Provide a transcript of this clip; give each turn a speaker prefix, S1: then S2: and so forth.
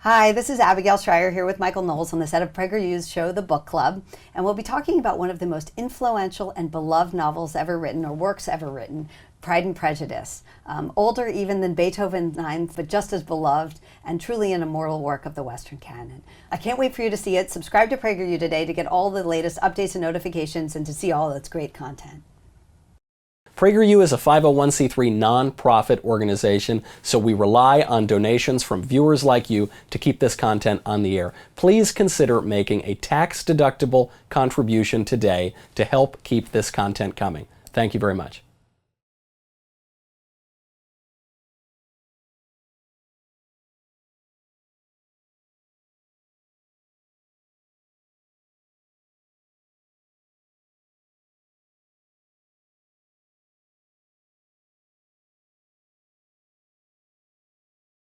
S1: Hi, this is Abigail Shrier here with Michael Knowles on the set of PragerU's show, The Book Club, and we'll be talking about one of the most influential and beloved novels ever written, or works ever written, Pride and Prejudice. Older even than Beethoven's Ninth, but just as beloved and truly an immortal work of the Western canon. I can't wait for you to see it. Subscribe to PragerU today to get all the latest updates and notifications and to see all its great content.
S2: PragerU is a 501c3 nonprofit organization, so we rely on donations from viewers like you to keep this content on the air. Please consider making a tax-deductible contribution today to help keep this content coming. Thank you very much.